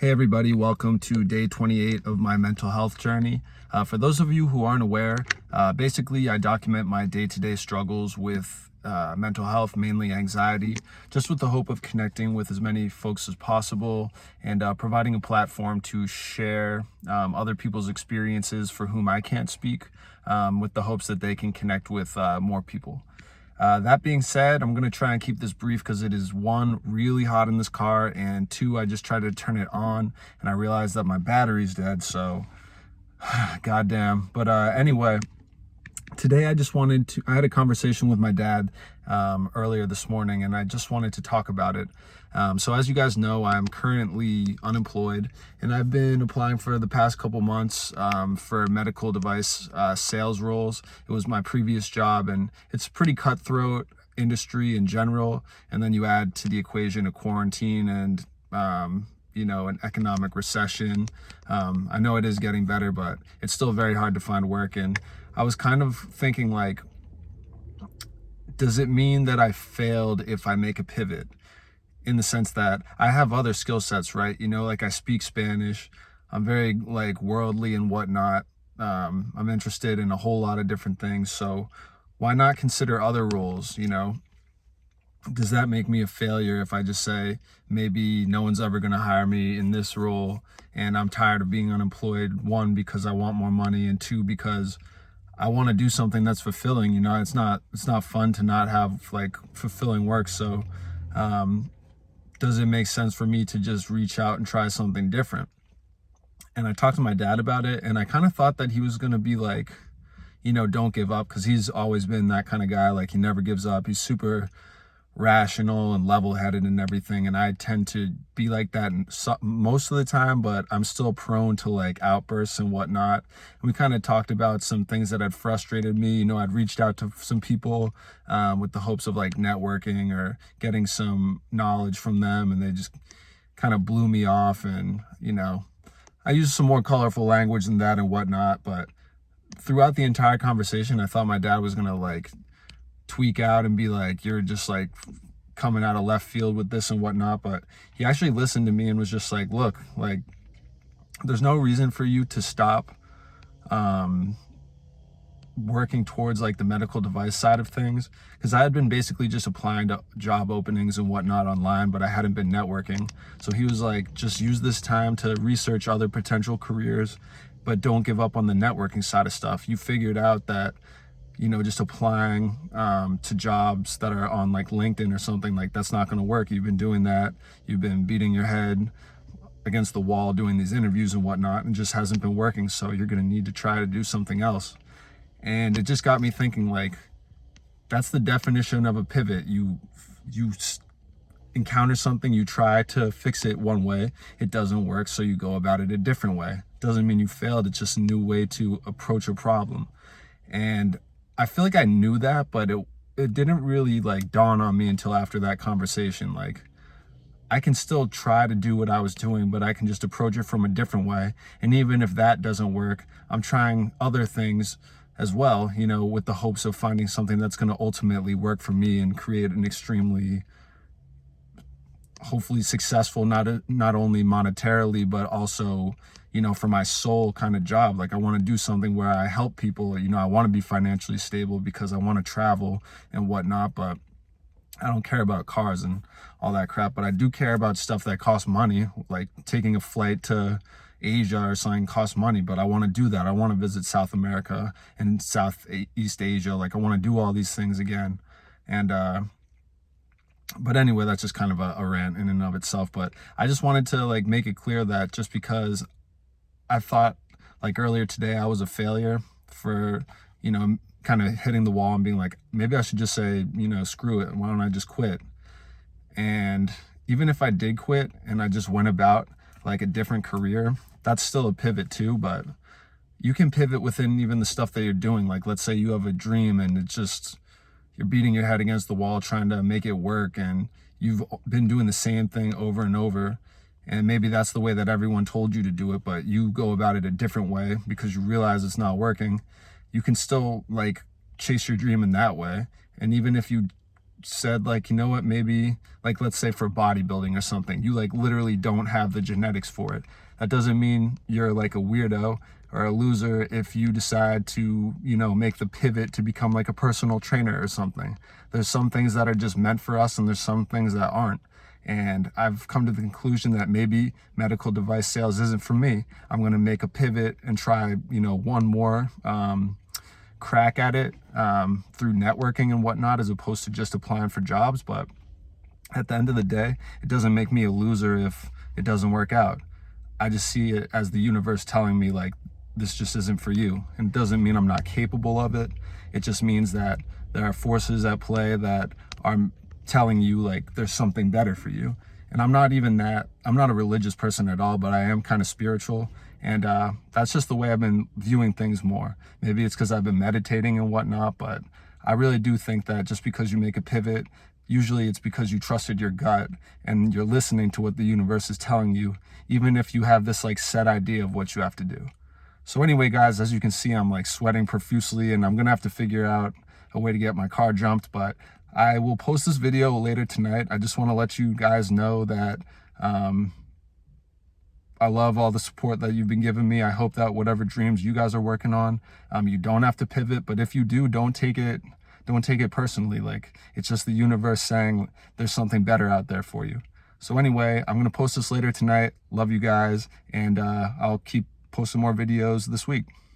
Hey everybody, welcome to day 28 of my mental health journey. For those of you who aren't aware, basically I document my day-to-day struggles with mental health, mainly anxiety, just with the hope of connecting with as many folks as possible and providing a platform to share other people's experiences for whom I can't speak, with the hopes that they can connect with more people. That being said, I'm going to try and keep this brief because it is one, really hot in this car, and two, I just tried to turn it on and I realized that my battery's dead, so goddamn. But anyway, today I had a conversation with my dad earlier this morning, and I just wanted to talk about it. So as you guys know, I'm currently unemployed, and I've been applying for the past couple months for medical device sales roles. It was my previous job, and it's a pretty cutthroat industry in general. And then you add to the equation a quarantine and an economic recession. I know it is getting better, but it's still very hard to find work. And I was kind of thinking, like, does it mean that I failed if I make a pivot? In the sense that I have other skill sets, right? Like I speak Spanish. I'm very like worldly and whatnot. I'm interested in a whole lot of different things. So why not consider other roles? Does that make me a failure if I just say maybe no one's ever going to hire me in this role and I'm tired of being unemployed? One, because I want more money, and two, because I want to do something that's fulfilling. It's not fun to not have like fulfilling work. So does it make sense for me to just reach out and try something different? And I talked to my dad about it, and I kind of thought that he was going to be like, don't give up, because he's always been that kind of guy. Like, he never gives up. He's super rational and level-headed and everything, and I tend to be like that most of the time, but I'm still prone to like outbursts and whatnot. And we kind of talked about some things that had frustrated me. I'd reached out to some people with the hopes of like networking or getting some knowledge from them, and they just kind of blew me off. And I used some more colorful language than that and whatnot, but throughout the entire conversation I thought my dad was gonna like tweak out and be like, you're just like coming out of left field with this and whatnot. But he actually listened to me and was just like, look, like, there's no reason for you to stop working towards like the medical device side of things, because I had been basically just applying to job openings and whatnot online, but I hadn't been networking. So he was like, just use this time to research other potential careers, but don't give up on the networking side of stuff. You figured out that just applying to jobs that are on like LinkedIn or something, like, that's not going to work. You've been doing that. You've been beating your head against the wall doing these interviews and whatnot, and just hasn't been working. So you're going to need to try to do something else. And it just got me thinking, like, that's the definition of a pivot. You encounter something, you try to fix it one way, it doesn't work, so you go about it a different way. Doesn't mean you failed. It's just a new way to approach a problem. And I feel like I knew that, but it didn't really like dawn on me until after that conversation. Like, I can still try to do what I was doing, but I can just approach it from a different way. And even if that doesn't work, I'm trying other things as well, with the hopes of finding something that's going to ultimately work for me and create an extremely, hopefully successful, not only monetarily, but also for my soul kind of job. Like, I want to do something where I help people. I want to be financially stable because I want to travel and whatnot, but I don't care about cars and all that crap. But I do care about stuff that costs money, like taking a flight to Asia or something costs money, but I want to do that. I want to visit South America and Southeast Asia. Like, I want to do all these things again. And but anyway, that's just kind of a rant in and of itself. But I just wanted to like make it clear that just because I thought like earlier today I was a failure for, kind of hitting the wall and being like, maybe I should just say, screw it. Why don't I just quit? And even if I did quit and I just went about like a different career, that's still a pivot too. But you can pivot within even the stuff that you're doing. Like, let's say you have a dream and it's just, you're beating your head against the wall trying to make it work, and you've been doing the same thing over and over. And maybe that's the way that everyone told you to do it, but you go about it a different way because you realize it's not working. You can still like chase your dream in that way. And even if you said like, you know what, maybe like, let's say for bodybuilding or something, you like literally don't have the genetics for it. That doesn't mean you're like a weirdo or a loser if you decide to, you know, make the pivot to become like a personal trainer or something. There's some things that are just meant for us and there's some things that aren't. And I've come to the conclusion that maybe medical device sales isn't for me. I'm going to make a pivot and try, you know, one more crack at it through networking and whatnot, as opposed to just applying for jobs. But at the end of the day, it doesn't make me a loser if it doesn't work out. I just see it as the universe telling me like, this just isn't for you. And it doesn't mean I'm not capable of it. It just means that there are forces at play that are telling you like there's something better for you. And I'm not a religious person at all, but I am kind of spiritual. And that's just the way I've been viewing things more. Maybe it's because I've been meditating and whatnot, but I really do think that just because you make a pivot, usually it's because you trusted your gut and you're listening to what the universe is telling you, even if you have this like set idea of what you have to do. So anyway, guys, as you can see, I'm like sweating profusely and I'm gonna have to figure out a way to get my car jumped, but I will post this video later tonight. I just want to let you guys know that I love all the support that you've been giving me. I hope that whatever dreams you guys are working on, you don't have to pivot, but if you do, don't take it personally. Like, it's just the universe saying there's something better out there for you. So anyway, I'm going to post this later tonight. Love you guys. And I'll keep posting more videos this week.